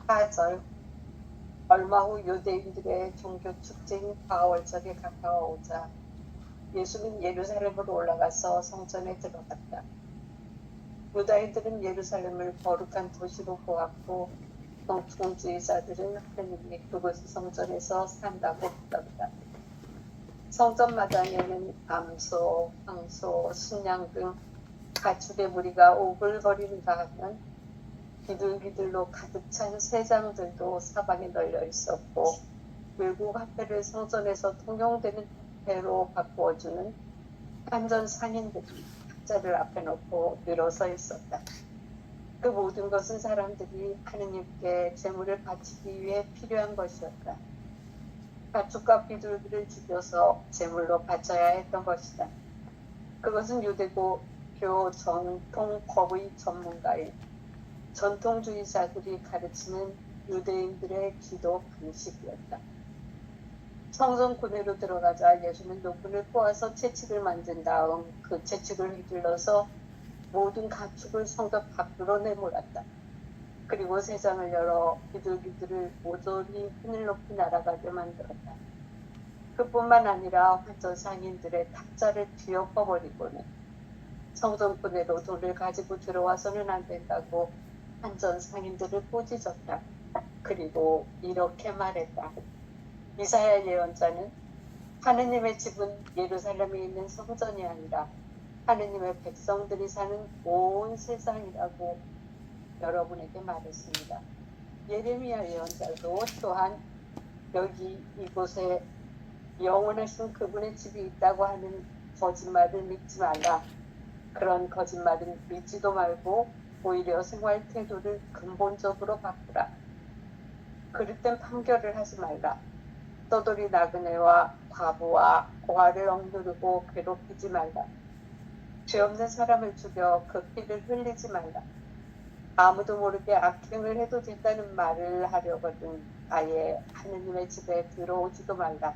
4절 얼마 후 유대인들의 종교 축제인 가월절이 가까워오자 예수는 예루살렘으로 올라가서 성전에 들어갔다. 유다인들은 예루살렘을 거룩한 도시로 보았고 동충주의자들은 하느님이 그곳의 성전에서 산다고 믿었다. 성전 마당에는 암소, 황소, 순양 등 가축의 무리가 오글거리는가 하면 비둘기들로 가득 찬 새장들도 사방에 널려 있었고 외국 화폐를 성전에서 통용되는 배로 바꾸어주는 한전 상인들이 탁자를 앞에 놓고 늘어서 있었다. 그 모든 것은 사람들이 하느님께 제물을 바치기 위해 필요한 것이었다. 가축과 비둘기를 죽여서 제물로 바쳐야 했던 것이다. 그것은 유대교 전통법의 전문가인 전통주의자들이 가르치는 유대인들의 기도 방식이었다. 성전 구내로 들어가자 예수는 노끈을 꼬아서 채찍을 만든 다음 그 채찍을 휘둘러서 모든 가축을 성전 밖으로 내몰았다. 그리고 새장을 열어 비둘기들을 모조리 하늘 높이 날아가게 만들었다. 그뿐만 아니라 환전 상인들의 탁자를 뒤엎어버리고는 성전 구내로 돈을 가지고 들어와서는 안 된다고 환전 상인들을 꾸짖었다. 그리고 이렇게 말했다. 이사야 예언자는 하느님의 집은 예루살렘에 있는 성전이 아니라 하느님의 백성들이 사는 온 세상이라고 여러분에게 말했습니다. 예레미야 예언자도 또한 여기 이곳에 영원하신 그분의 집이 있다고 하는 거짓말을 믿지 말라. 그런 거짓말은 믿지도 말고 오히려 생활 태도를 근본적으로 바꾸라. 그릇된 판결을 하지 말라. 떠돌이 나그네와 과부와 고아를 억누르고 괴롭히지 말라. 죄 없는 사람을 죽여 그 피를 흘리지 말라. 아무도 모르게 악행을 해도 된다는 말을 하려거든 아예 하느님의 집에 들어오지도 말라.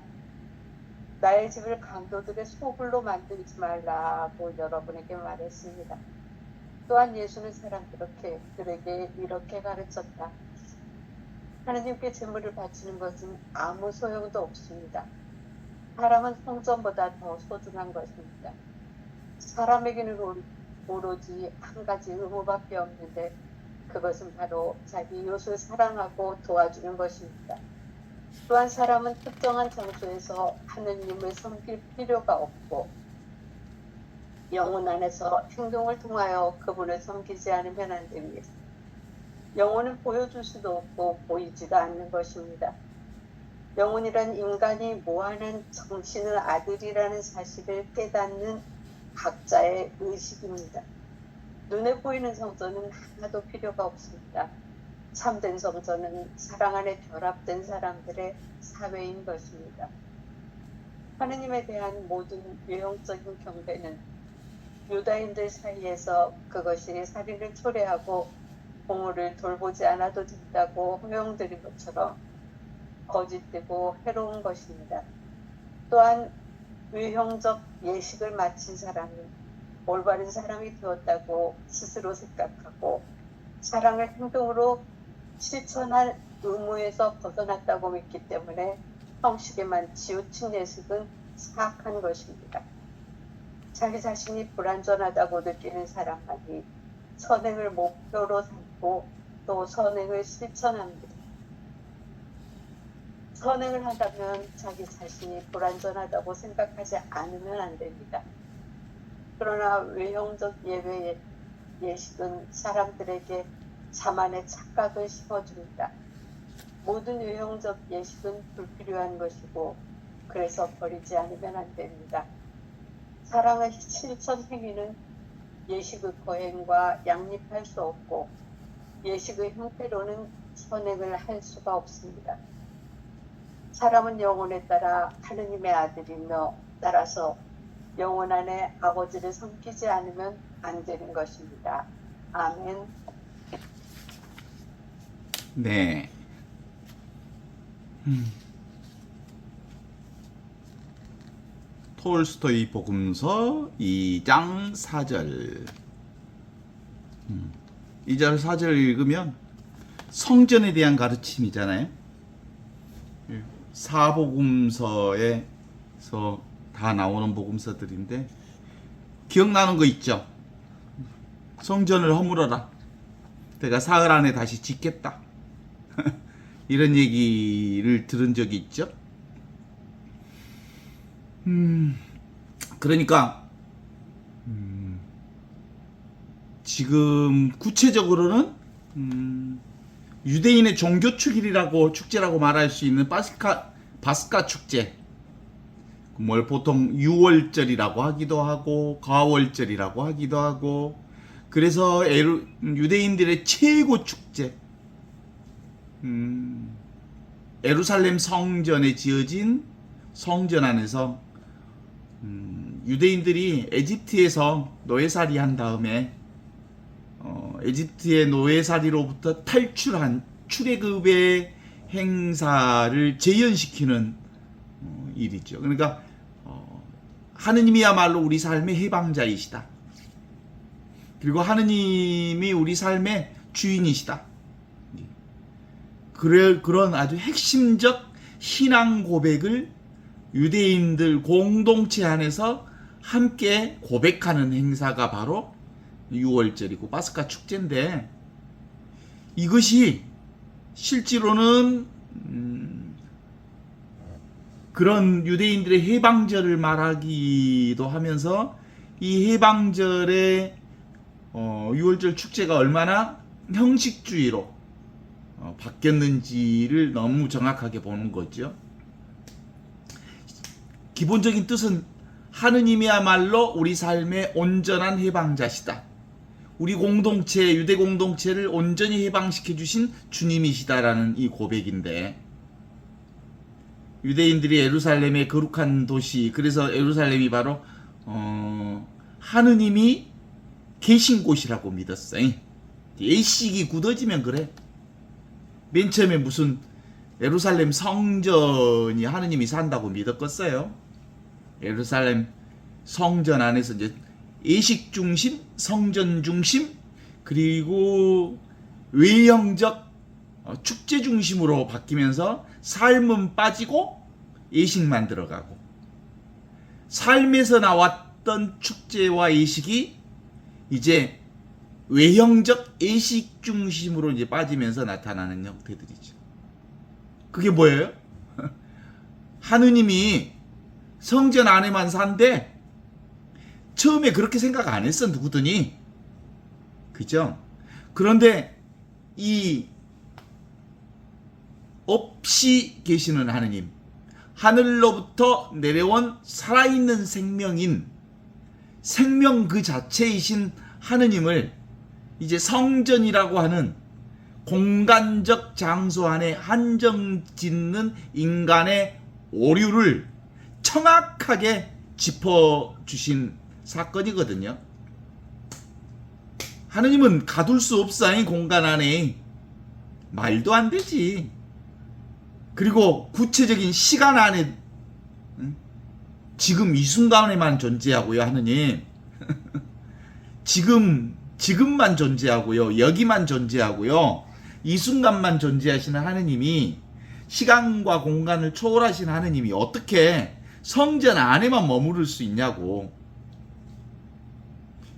나의 집을 강도들의 소굴로 만들지 말라고 여러분에게 말했습니다. 또한 예수는 사람들에게 이렇게 가르쳤다. 하느님께 제물을 바치는 것은 아무 소용도 없습니다. 사람은 성전보다 더 소중한 것입니다. 사람에게는 오로지 한 가지 의무밖에 없는데 그것은 바로 자기 이웃을 사랑하고 도와주는 것입니다. 또한 사람은 특정한 장소에서 하느님을 섬길 필요가 없고 영혼 안에서 행동을 통하여 그분을 섬기지 않으면 안 됩니다. 영혼은 보여줄 수도 없고 보이지도 않는 것입니다. 영혼이란 인간이 무한한 정신의 아들이라는 사실을 깨닫는 각자의 의식입니다. 눈에 보이는 성전은 하나도 필요가 없습니다. 참된 성전은 사랑 안에 결합된 사람들의 사회인 것입니다. 하느님에 대한 모든 외형적인 경배는 유다인들 사이에서 그것이 살인을 초래하고 공우를 돌보지 않아도 된다고 허용되는 것처럼 거짓되고 해로운 것입니다. 또한 외형적 예식을 마친 사람이 올바른 사람이 되었다고 스스로 생각하고 사랑을 행동으로 실천할 의무에서 벗어났다고 믿기 때문에 형식에만 치우친 예식은 사악한 것입니다. 자기 자신이 불완전하다고 느끼는 사람만이 선행을 목표로 삼고 또 선행을 실천합니다. 선행을 한다면 자기 자신이 불완전하다고 생각하지 않으면 안 됩니다. 그러나 외형적 예외 예식은 사람들에게 자만의 착각을 심어줍니다. 모든 외형적 예식은 불필요한 것이고 그래서 버리지 않으면 안 됩니다. 사랑의 실천 행위는 예식의 거행과 양립할 수 없고 예식의 형태로는 선행을 할 수가 없습니다. 사람은 영혼에 따라 하느님의 아들이며 따라서 영혼 안에 아버지를 섬기지 않으면 안 되는 것입니다. 아멘. 네. 톨스토이 복음서 2장 4절. 2절 4절 읽으면 성전에 대한 가르침이잖아요. 사복음서에서 다 나오는 복음서들인데 기억나는 거 있죠? 성전을 허물어라. 내가 사흘 안에 다시 짓겠다. 이런 얘기를 들은 적이 있죠. 그러니까 지금 구체적으로는 유대인의 종교 축제라고 말할 수 있는 바스카 축제, 뭘 보통 유월절이라고 하기도 하고 가월절이라고 하기도 하고, 그래서 유대인들의 최고 축제, 예루살렘 성전에 지어진 성전 안에서 유대인들이 에집트에서 노예살이 한 다음에 에집트의 노예살이로부터 탈출한 출애굽의 행사를 재현시키는 일이죠. 그러니까 하느님이야말로 우리 삶의 해방자이시다. 그리고 하느님이 우리 삶의 주인이시다. 그런 아주 핵심적 신앙 고백을 유대인들 공동체 안에서 함께 고백하는 행사가 바로 유월절이고 바스카 축제인데, 이것이 실제로는 그런 유대인들의 해방절을 말하기도 하면서 이 해방절의 유월절 축제가 얼마나 형식주의로 바뀌었는지를 너무 정확하게 보는 거죠. 기본적인 뜻은 하느님이야말로 우리 삶의 온전한 해방자시다. 우리 공동체, 유대 공동체를 온전히 해방시켜 주신 주님이시다라는 이 고백인데, 유대인들이 예루살렘의 거룩한 도시, 그래서 예루살렘이 바로 하느님이 계신 곳이라고 믿었어요. 예식이 굳어지면 그래. 맨 처음에 무슨 예루살렘 성전이 하느님이 산다고 믿었겠어요? 예루살렘 성전 안에서 이제 예식 중심, 성전 중심, 그리고 외형적 축제 중심으로 바뀌면서 삶은 빠지고 예식만 들어가고, 삶에서 나왔던 축제와 예식이 이제 외형적 예식 중심으로 이제 빠지면서 나타나는 형태들이죠. 그게 뭐예요? 하느님이 성전 안에만 산대. 처음에 그렇게 생각 안 했어, 누구더니. 그죠? 그런데 이 없이 계시는 하느님, 하늘로부터 내려온 살아있는 생명인, 생명 그 자체이신 하느님을 이제 성전이라고 하는 공간적 장소 안에 한정 짓는 인간의 오류를 정확하게 짚어주신 사건이거든요. 하느님은 가둘 수 없어, 이 공간 안에. 말도 안 되지. 그리고 구체적인 시간 안에, 지금 이 순간에만 존재하고요, 하느님. 지금만 존재하고요, 여기만 존재하고요, 이 순간만 존재하시는 하느님이, 시간과 공간을 초월하신 하느님이 어떻게 성전 안에만 머무를 수 있냐고.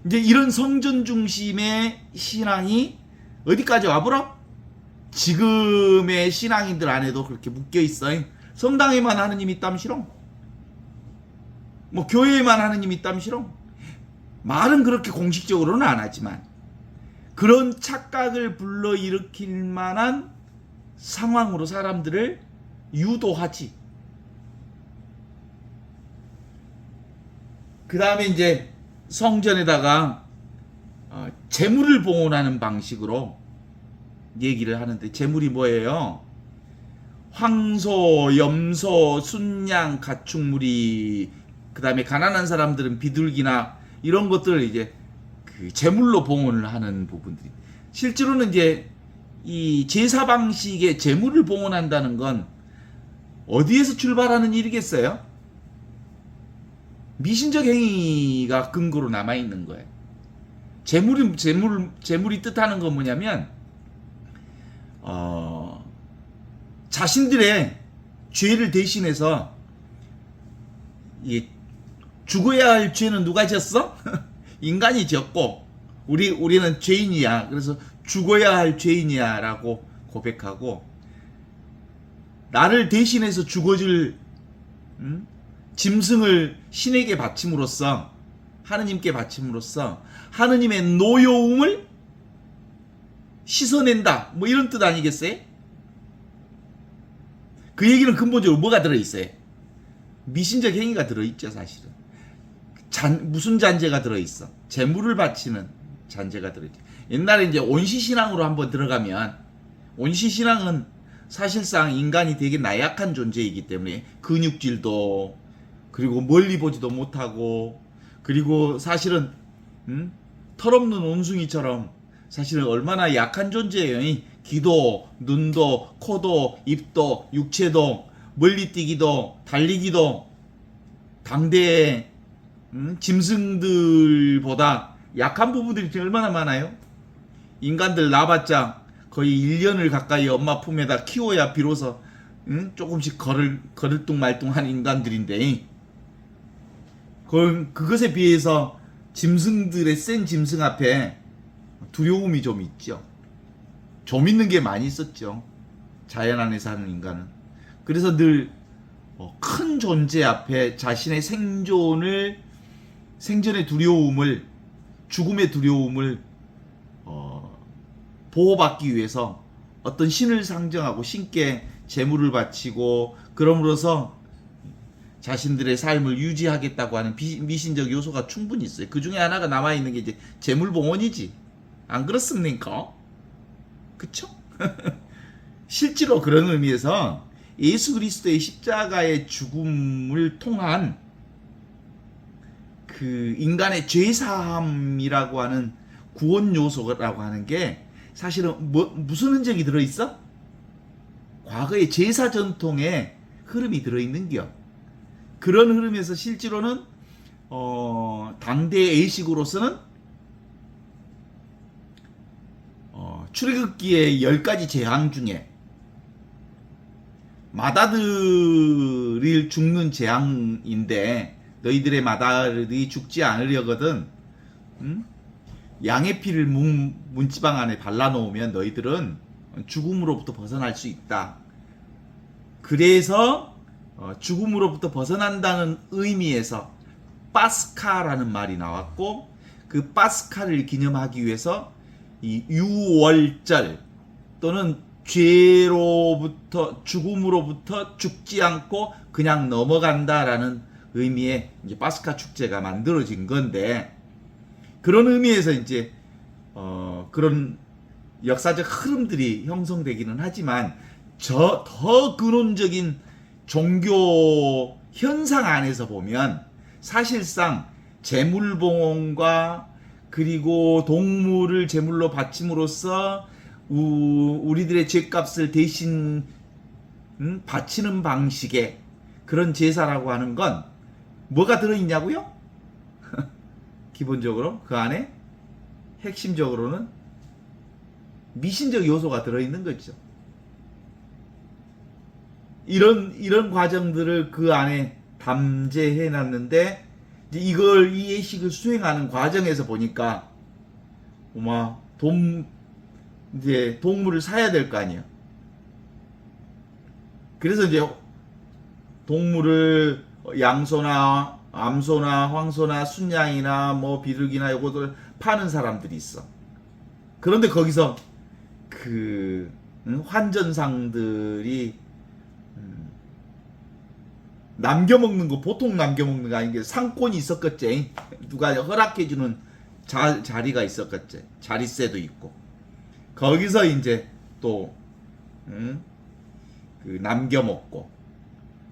이제 이런 성전 중심의 신앙이 어디까지 와버려? 지금의 신앙인들 안에도 그렇게 묶여있어. 성당에만 하느님 있다면 싫어. 뭐 교회에만 하느님 있다면 싫어. 말은 그렇게 공식적으로는 안 하지만 그런 착각을 불러일으킬 만한 상황으로 사람들을 유도하지. 그 다음에 이제 성전에다가 제물을 봉헌하는 방식으로 얘기를 하는데, 제물이 뭐예요? 황소, 염소, 순양, 가축무리, 그 다음에 가난한 사람들은 비둘기나 이런 것들을 이제 그 제물로 봉헌을 하는 부분들이, 실제로는 이제 이 제사 방식의 제물을 봉헌한다는 건 어디에서 출발하는 일이겠어요? 미신적 행위가 근거로 남아 있는 거예요. 제물이 뜻하는 건 뭐냐면, 자신들의 죄를 대신해서 이 죽어야 할 죄는 누가 졌어? 인간이 졌고 우리는 죄인이야. 그래서 죽어야 할 죄인이야라고 고백하고 나를 대신해서 죽어줄 짐승을 신에게 바침으로써 하느님께 바침으로써 하느님의 노여움을 씻어낸다. 뭐 이런 뜻 아니겠어요? 그 얘기는 근본적으로 뭐가 들어있어요? 미신적 행위가 들어있죠, 사실은. 무슨 잔재가 들어있어? 재물을 바치는 잔재가 들어있죠. 옛날에 이제 온시신앙으로 한번 들어가면, 온시신앙은 사실상 인간이 되게 나약한 존재이기 때문에 근육질도, 그리고 멀리 보지도 못하고, 그리고 사실은 털없는 원숭이처럼 사실은 얼마나 약한 존재예요. 귀도, 눈도, 코도, 입도, 육체도, 멀리 뛰기도, 달리기도 당대의 짐승들보다 약한 부분들이 얼마나 많아요? 인간들 낳아봤자 거의 1년을 가까이 엄마 품에다 키워야 비로소 조금씩 거들뚱말뚱한 인간들인데 그것에 비해서 짐승들의 센 짐승 앞에 두려움이 좀 있죠. 좀 있는 게 많이 있었죠. 자연 안에 사는 인간은. 그래서 늘 큰 존재 앞에 자신의 생존의 두려움을, 죽음의 두려움을 보호받기 위해서 어떤 신을 상정하고 신께 제물을 바치고 그럼으로써 자신들의 삶을 유지하겠다고 하는 미신적 요소가 충분히 있어요. 그 중에 하나가 남아있는 게 이제 재물봉헌이지. 안 그렇습니까? 그쵸? 실제로 그런 의미에서 예수 그리스도의 십자가의 죽음을 통한 그 인간의 죄사함이라고 하는 구원 요소라고 하는 게 사실은 무슨 흔적이 들어있어? 과거의 제사 전통의 흐름이 들어있는겨. 그런 흐름에서 실제로는 당대의 의식으로서는 출애굽기의 10가지 재앙 중에 마다들이 죽는 재앙인데 너희들의 마다들이 죽지 않으려거든 양의 피를 문지방 안에 발라놓으면 너희들은 죽음으로부터 벗어날 수 있다. 그래서 죽음으로부터 벗어난다는 의미에서 파스카라는 말이 나왔고 그 파스카를 기념하기 위해서 이 유월절 또는 죄로부터 죽음으로부터 죽지 않고 그냥 넘어간다라는 의미의 이제 파스카 축제가 만들어진 건데 그런 의미에서 이제 그런 역사적 흐름들이 형성되기는 하지만 더 근원적인 종교 현상 안에서 보면 사실상 제물봉헌과 그리고 동물을 제물로 바침으로써 우리들의 죄값을 대신 바치는 방식의 그런 제사라고 하는 건 뭐가 들어있냐고요? 기본적으로 그 안에 핵심적으로는 미신적 요소가 들어있는 거죠. 이런 과정들을 그 안에 담재해 놨는데 이 예식을 수행하는 과정에서 보니까 이제 동물을 사야 될 거 아니에요. 그래서 이제 동물을 양소나 암소나 황소나 순양이나 뭐 비둘기나 요것들 파는 사람들이 있어. 그런데 거기서 그 환전상들이 남겨먹는 거 보통 남겨먹는 거 아닌 게 상권이 있었겠지. 누가 허락해주는 자리가 있었겠지. 자리세도 있고 거기서 이제 또 그 남겨먹고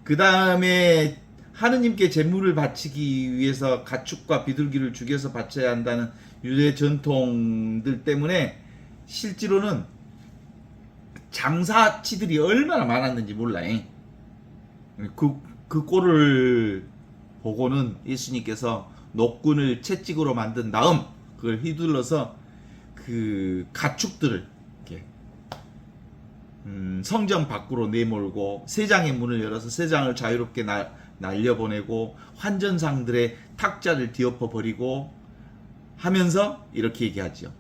그 다음에 하느님께 제물을 바치기 위해서 가축과 비둘기를 죽여서 바쳐야 한다는 유대 전통들 때문에 실제로는 장사치들이 얼마나 많았는지 몰라. 그 꼴을 보고는 예수님께서 녹군을 채찍으로 만든 다음 그걸 휘둘러서 그 가축들을 이렇게 성전 밖으로 내몰고 세장의 문을 열어서 세장을 자유롭게 날려보내고 환전상들의 탁자를 뒤엎어 버리고 하면서 이렇게 얘기하죠.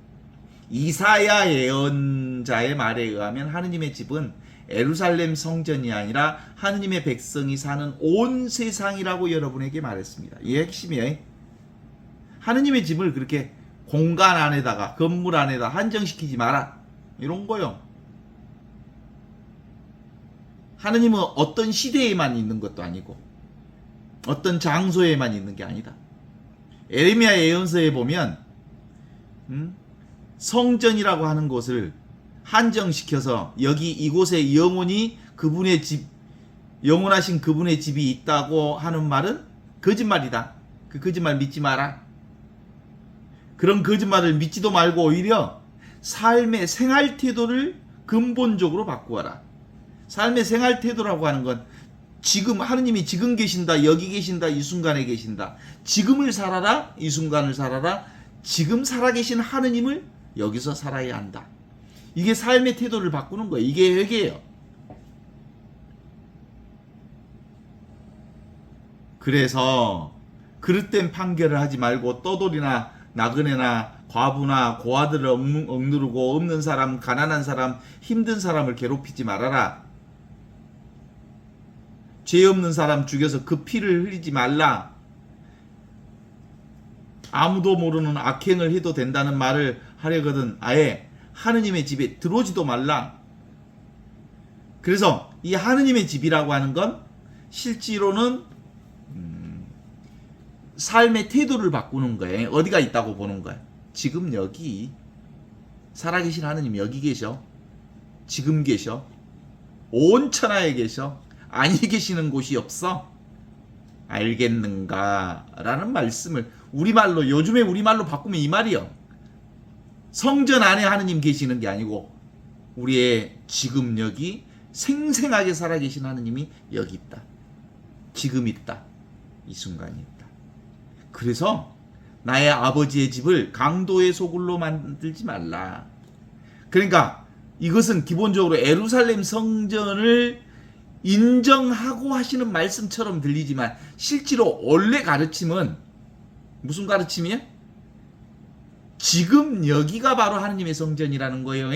이사야 예언자의 말에 의하면 하느님의 집은 예루살렘 성전이 아니라 하느님의 백성이 사는 온 세상이라고 여러분에게 말했습니다. 이게 핵심이에요. 하느님의 집을 그렇게 공간 안에다가 건물 안에다 한정시키지 마라 이런 거요. 하느님은 어떤 시대에만 있는 것도 아니고 어떤 장소에만 있는 게 아니다. 에레미야 예언서에 보면 성전이라고 하는 곳을 한정시켜서 여기 이곳에 영원히 그분의 집, 영원하신 그분의 집이 있다고 하는 말은 거짓말이다. 그 거짓말 믿지 마라. 그런 거짓말을 믿지도 말고 오히려 삶의 생활 태도를 근본적으로 바꾸어라. 삶의 생활 태도라고 하는 건 지금 하느님이 지금 계신다, 여기 계신다, 이 순간에 계신다. 지금을 살아라, 이 순간을 살아라. 지금 살아계신 하느님을 여기서 살아야 한다. 이게 삶의 태도를 바꾸는 거예요. 이게 회개예요. 그래서 그릇된 판결을 하지 말고 떠돌이나 나그네나 과부나 고아들을 억누르고 없는 사람, 가난한 사람, 힘든 사람을 괴롭히지 말아라. 죄 없는 사람 죽여서 그 피를 흘리지 말라. 아무도 모르는 악행을 해도 된다는 말을 하려거든 아예 하느님의 집에 들어오지도 말라. 그래서 이 하느님의 집이라고 하는 건 실제로는 삶의 태도를 바꾸는 거예요. 어디가 있다고 보는 거예요. 지금 여기 살아계신 하느님 여기 계셔. 지금 계셔. 온 천하에 계셔. 아니 계시는 곳이 없어. 알겠는가? 라는 말씀을 우리말로 요즘에 우리말로 바꾸면 이 말이요. 성전 안에 하느님 계시는 게 아니고 우리의 지금 여기 생생하게 살아계신 하느님이 여기 있다. 지금 있다. 이 순간이 있다. 그래서 나의 아버지의 집을 강도의 소굴로 만들지 말라. 그러니까 이것은 기본적으로 예루살렘 성전을 인정하고 하시는 말씀처럼 들리지만 실제로 원래 가르침은 무슨 가르침이에요? 지금 여기가 바로 하느님의 성전이라는 거예요.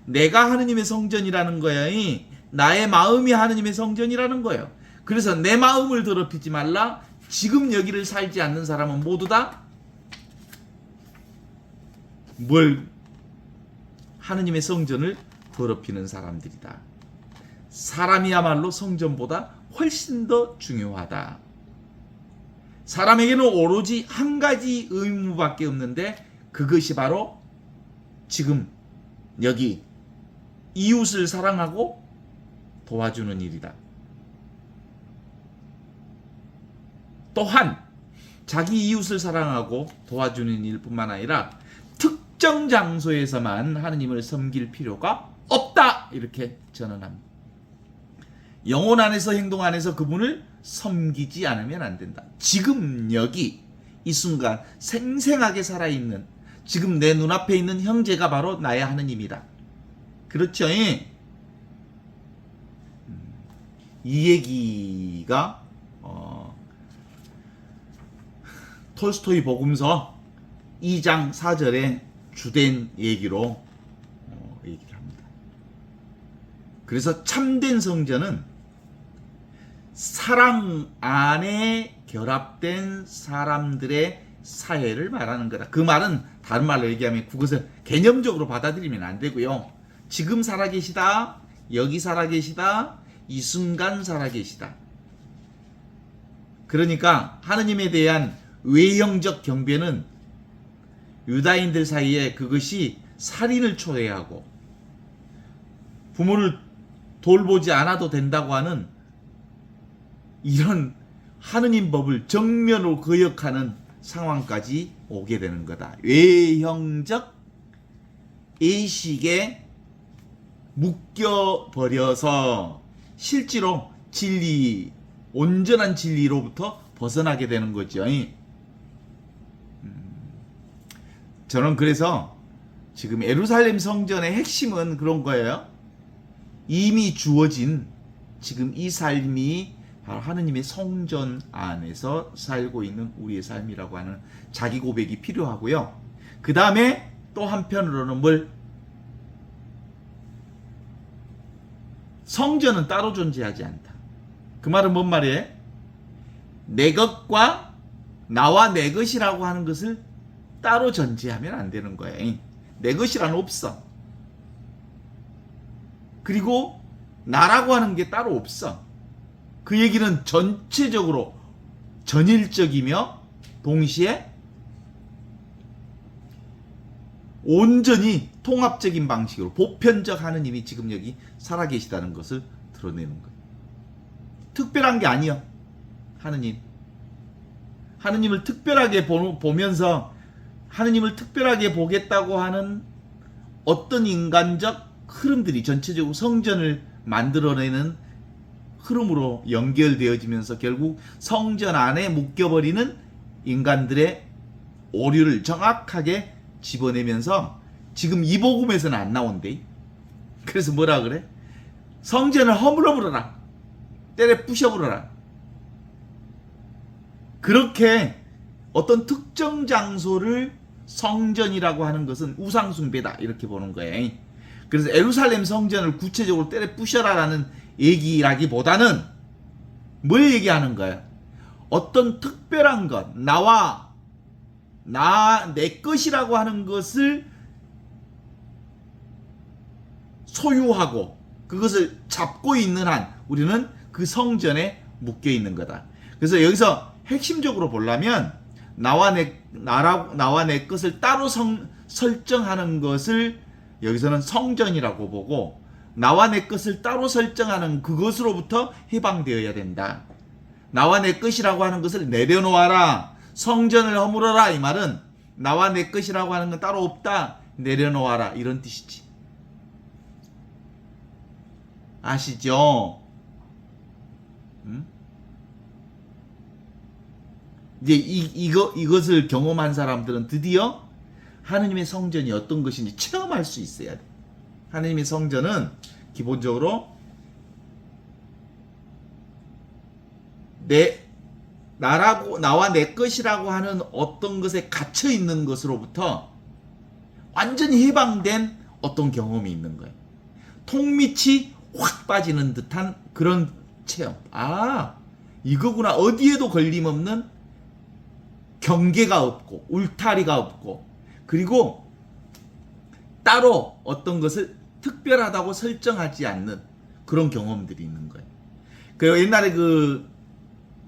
내가 하느님의 성전이라는 거예요. 나의 마음이 하느님의 성전이라는 거예요. 그래서 내 마음을 더럽히지 말라. 지금 여기를 살지 않는 사람은 모두 다 하느님의 성전을 더럽히는 사람들이다. 사람이야말로 성전보다 훨씬 더 중요하다. 사람에게는 오로지 한 가지 의무밖에 없는데 그것이 바로 지금 여기 이웃을 사랑하고 도와주는 일이다. 또한 자기 이웃을 사랑하고 도와주는 일뿐만 아니라 특정 장소에서만 하느님을 섬길 필요가 없다. 이렇게 전언합니다. 영혼 안에서 행동 안에서 그분을 섬기지 않으면 안 된다. 지금 여기 이 순간 생생하게 살아있는 지금 내 눈앞에 있는 형제가 바로 나의 하느님이다. 그렇죠? 이 얘기가 톨스토이 복음서 2장 4절의 주된 얘기로 얘기를 합니다. 그래서 참된 성전은 사랑 안에 결합된 사람들의 사회를 말하는 거다. 그 말은 다른 말로 얘기하면 그것을 개념적으로 받아들이면 안 되고요. 지금 살아계시다, 여기 살아계시다, 이 순간 살아계시다. 그러니까 하느님에 대한 외형적 경배는 유다인들 사이에 그것이 살인을 초래하고 부모를 돌보지 않아도 된다고 하는 이런 하느님 법을 정면으로 거역하는 상황까지 오게 되는 거다. 외형적 의식에 묶여버려서 실제로 진리, 온전한 진리로부터 벗어나게 되는 거죠. 저는 그래서 지금 예루살렘 성전의 핵심은 그런 거예요. 이미 주어진 지금 이 삶이 바로 하느님의 성전 안에서 살고 있는 우리의 삶이라고 하는 자기 고백이 필요하고요. 그 다음에 또 한편으로는 뭘? 성전은 따로 존재하지 않다. 그 말은 뭔 말이에요? 내 것과 나와 내 것이라고 하는 것을 따로 전제하면 안 되는 거예요. 내 것이란 없어. 그리고 나라고 하는 게 따로 없어. 그 얘기는 전체적으로 전일적이며 동시에 온전히 통합적인 방식으로 보편적 하느님이 지금 여기 살아계시다는 것을 드러내는 거예요. 특별한 게 아니야. 하느님을 특별하게 보면서 하느님을 특별하게 보겠다고 하는 어떤 인간적 흐름들이 전체적으로 성전을 만들어내는 흐름으로 연결되어지면서 결국 성전 안에 묶여버리는 인간들의 오류를 정확하게 집어내면서 지금 이 복음에서는 안 나온대. 그래서 뭐라 그래? 성전을 허물어 버려라. 때려 부셔 버려라. 그렇게 어떤 특정 장소를 성전이라고 하는 것은 우상숭배다 이렇게 보는 거예요. 그래서 예루살렘 성전을 구체적으로 때려 부셔라라는 얘기라기보다는 뭘 얘기하는 거야? 어떤 특별한 것, 내 것이라고 하는 것을 소유하고 그것을 잡고 있는 한 우리는 그 성전에 묶여 있는 거다. 그래서 여기서 핵심적으로 보려면 나와 내 것을 따로 설정하는 것을 여기서는 성전이라고 보고 나와 내 것을 따로 설정하는 그것으로부터 해방되어야 된다. 나와 내 것이라고 하는 것을 내려놓아라. 성전을 허물어라. 이 말은 나와 내 것이라고 하는 건 따로 없다. 내려놓아라. 이런 뜻이지. 아시죠? 이제 이것을 경험한 사람들은 드디어 하느님의 성전이 어떤 것인지 체험할 수 있어야 돼. 하느님의 성전은 기본적으로 나와 내 것이라고 하는 어떤 것에 갇혀 있는 것으로부터 완전히 해방된 어떤 경험이 있는 거예요. 통밑이 확 빠지는 듯한 그런 체험. 아, 이거구나. 어디에도 걸림없는 경계가 없고 울타리가 없고 그리고 따로 어떤 것을 특별하다고 설정하지 않는 그런 경험들이 있는 거예요. 그 옛날에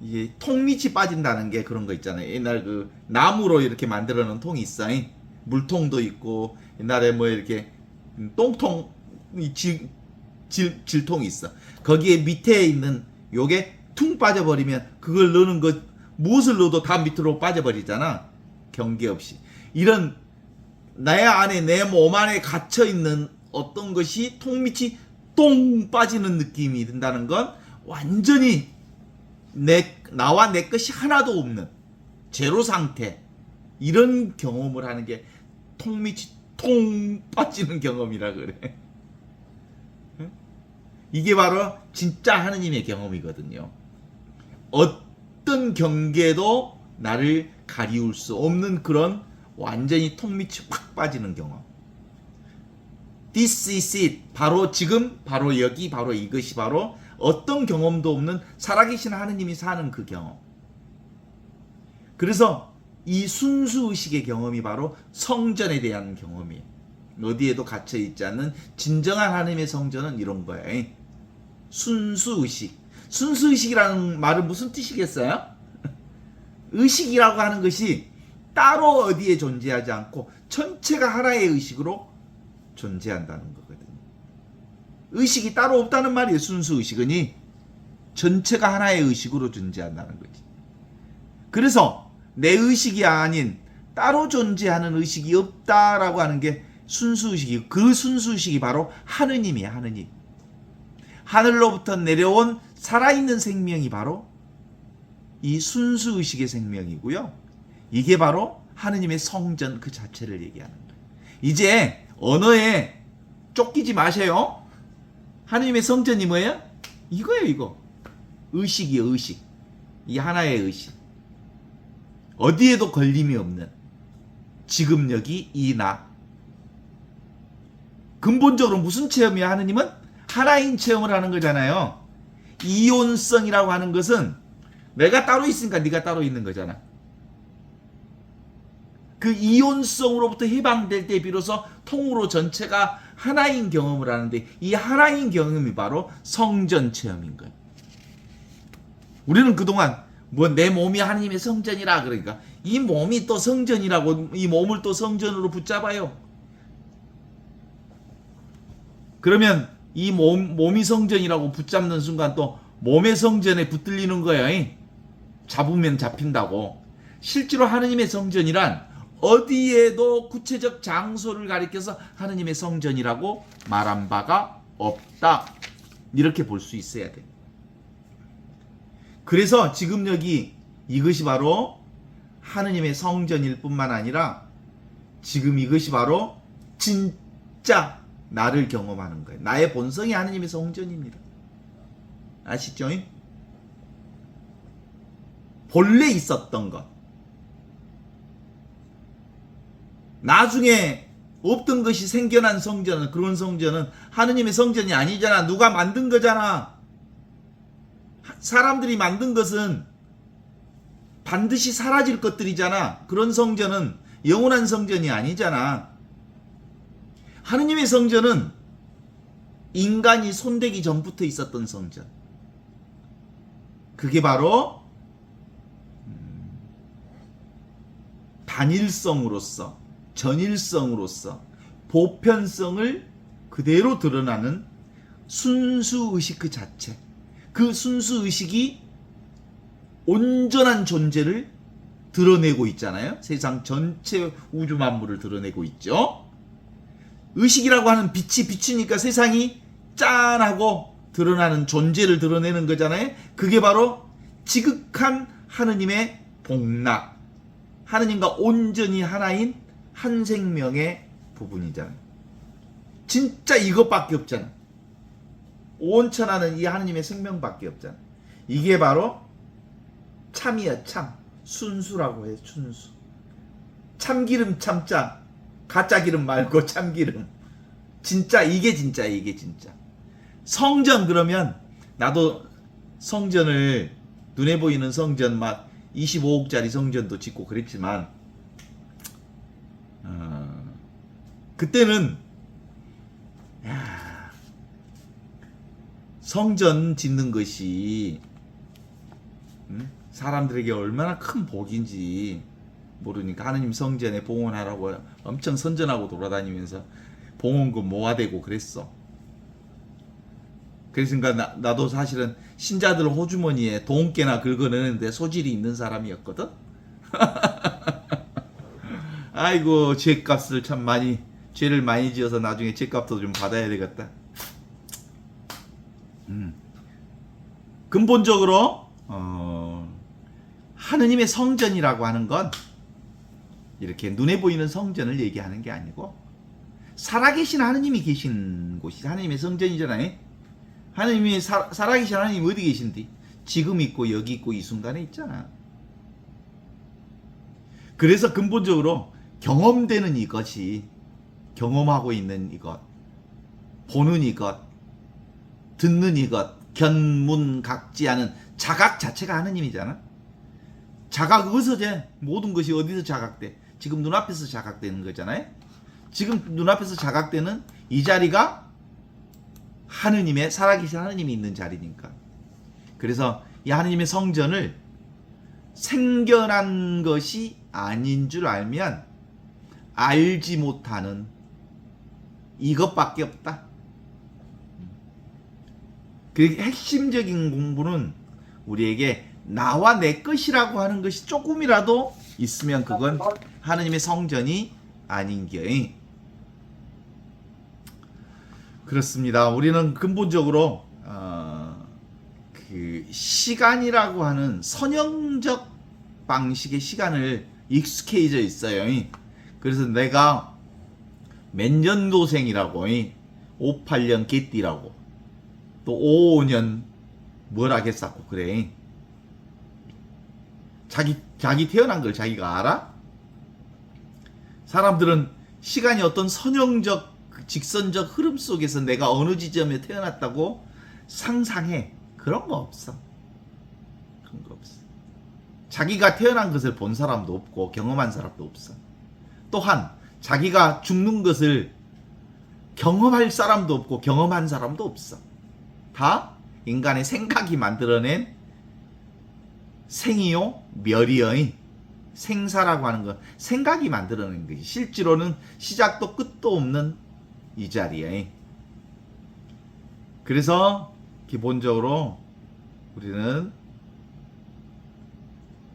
이게 통밑이 빠진다는 게 그런 거 있잖아요. 옛날 나무로 이렇게 만들어 놓은 통이 있어. 물통도 있고 옛날에 뭐 이렇게 똥통 질통이 있어. 거기에 밑에 있는 요게 퉁 빠져버리면 그걸 넣는 것 무엇을 넣어도 다 밑으로 빠져버리잖아. 경계 없이. 이런 내 안에 내 몸 안에 갇혀 있는 어떤 것이 통밑이 똥 빠지는 느낌이 든다는 건 완전히 나와 내 것이 하나도 없는 제로 상태, 이런 경험을 하는 게 통밑이 통 빠지는 경험이라 그래. 이게 바로 진짜 하느님의 경험이거든요. 어떤 경계도 나를 가리울 수 없는 그런 완전히 통밑이 확 빠지는 경험. This is it. 바로 지금, 바로 여기, 바로 이것이 바로 어떤 경험도 없는 살아계신 하느님이 사는 그 경험. 그래서 이 순수의식의 경험이 바로 성전에 대한 경험이에요. 어디에도 갇혀있지 않는 진정한 하느님의 성전은 이런 거예요. 순수의식. 순수의식이라는 말은 무슨 뜻이겠어요? 의식이라고 하는 것이 따로 어디에 존재하지 않고 전체가 하나의 의식으로 존재한다는 거거든요. 의식이 따로 없다는 말이에요. 순수의식은 전체가 하나의 의식으로 존재한다는 거지. 그래서 내 의식이 아닌 따로 존재하는 의식이 없다라고 하는 게 순수의식이고, 그 순수의식이 바로 하느님이에요. 하느님. 하늘로부터 내려온 살아있는 생명이 바로 이 순수의식의 생명이고요. 이게 바로 하느님의 성전 그 자체를 얘기하는 거예요. 이제 언어에 쫓기지 마세요. 하느님의 성전이 뭐예요? 이거예요, 이거. 의식이요, 의식. 이 하나의 의식. 어디에도 걸림이 없는 지금 여기 이 나. 근본적으로 무슨 체험이야, 하느님은? 하나인 체험을 하는 거잖아요. 이온성이라고 하는 것은 내가 따로 있으니까 네가 따로 있는 거잖아. 그 이온성으로부터 해방될 때 비로소 통으로 전체가 하나인 경험을 하는데, 이 하나인 경험이 바로 성전 체험인 거예요. 우리는 그동안 뭐 내 몸이 하나님의 성전이라 그러니까 이 몸이 또 성전이라고 이 몸을 또 성전으로 붙잡아요. 그러면 이 몸이 성전이라고 붙잡는 순간 또 몸의 성전에 붙들리는 거예요. 잡으면 잡힌다고. 실제로 하느님의 성전이란 어디에도 구체적 장소를 가리켜서 하느님의 성전이라고 말한 바가 없다. 이렇게 볼 수 있어야 돼. 그래서 지금 여기 이것이 바로 하느님의 성전일 뿐만 아니라 지금 이것이 바로 진짜 나를 경험하는 거예요. 나의 본성이 하느님의 성전입니다. 아시죠? 본래 있었던 것. 나중에 없던 것이 생겨난 성전은, 그런 성전은 하느님의 성전이 아니잖아. 누가 만든 거잖아. 사람들이 만든 것은 반드시 사라질 것들이잖아. 그런 성전은 영원한 성전이 아니잖아. 하느님의 성전은 인간이 손대기 전부터 있었던 성전. 그게 바로 단일성으로서, 전일성으로서 보편성을 그대로 드러나는 순수의식 그 자체. 그 순수의식이 온전한 존재를 드러내고 있잖아요. 세상 전체 우주 만물을 드러내고 있죠. 의식이라고 하는 빛이 비치니까 세상이 짠하고 드러나는 존재를 드러내는 거잖아요. 그게 바로 지극한 하느님의 복락, 하느님과 온전히 하나인 한 생명의 부분이잖아요. 진짜 이것밖에 없잖아. 온 천하는 이 하느님의 생명밖에 없잖아. 이게 바로 참이야, 참. 순수라고 해, 순수. 참기름 참자. 가짜 기름 말고 참기름. 진짜, 이게 진짜, 이게 진짜. 성전, 그러면 나도 성전을, 눈에 보이는 성전 막 25억짜리 성전도 짓고 그랬지만 그때는 성전 짓는 것이 사람들에게 얼마나 큰 복인지 모르니까 하느님 성전에 봉헌하라고 엄청 선전하고 돌아다니면서 봉헌금 모아대고 그랬어. 그러니까 나도 사실은 신자들 호주머니에 돈깨나 긁어내는데 소질이 있는 사람이었거든. 아이고, 죄값을 참 많이, 죄를 많이 지어서 나중에 죄값도 좀 받아야 되겠다. 근본적으로 하느님의 성전이라고 하는 건 이렇게 눈에 보이는 성전을 얘기하는 게 아니고 살아계신 하느님이 계신 곳이 하느님의 성전이잖아요. 하느님이 살아계신 하느님 어디 계신디? 지금 있고 여기 있고 이 순간에 있잖아. 그래서 근본적으로 경험되는 이것이, 경험하고 있는 이것, 보는 이것, 듣는 이것, 견문각지하는 자각 자체가 하느님이잖아. 자각 어디서 돼? 모든 것이 어디서 자각돼? 지금 눈앞에서 자각되는 거잖아요. 지금 눈앞에서 자각되는 이 자리가 하느님의, 살아계신 하느님이 있는 자리니까. 그래서 이 하느님의 성전을 생겨난 것이 아닌 줄 알면 알지 못하는 이것밖에 없다. 그 핵심적인 공부는 우리에게 나와 내 것이라고 하는 것이 조금이라도 있으면 그건 하느님의 성전이 아닌겨. 그렇습니다. 우리는 근본적으로 그 시간이라고 하는 선형적 방식의 시간을 익숙해져 있어요. 그래서 내가 몇 년도생이라고, 58년 개띠라고, 또 5, 5년 뭘 하겠사고 그래. 자기 태어난 걸 자기가 알아? 사람들은 시간이 어떤 선형적 직선적 흐름 속에서 내가 어느 지점에 태어났다고 상상해. 그런 거 없어. 그런 거 없어. 자기가 태어난 것을 본 사람도 없고 경험한 사람도 없어. 또한 자기가 죽는 것을 경험할 사람도 없고 경험한 사람도 없어. 다 인간의 생각이 만들어낸 생이요 멸이의 생사라고 하는 건 생각이 만들어낸 것이 실제로는 시작도 끝도 없는 이 자리에. 그래서 기본적으로 우리는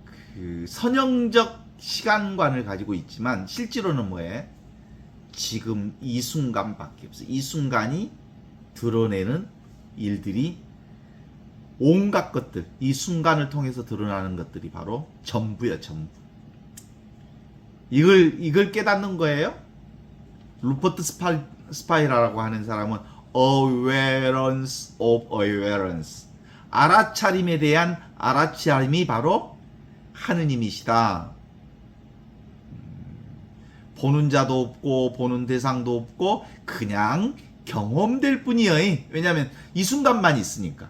그 선형적 시간관을 가지고 있지만 실제로는 뭐해? 지금 이 순간밖에 없어. 이 순간이 드러내는 일들이 온갖 것들, 이 순간을 통해서 드러나는 것들이 바로 전부야, 전부. 이걸 깨닫는 거예요. 루퍼트 스파이라라고 하는 사람은 awareness of awareness, 알아차림에 대한 알아차림이 바로 하느님이시다. 보는 자도 없고 보는 대상도 없고 그냥 경험될 뿐이에요. 왜냐하면 이 순간만 있으니까.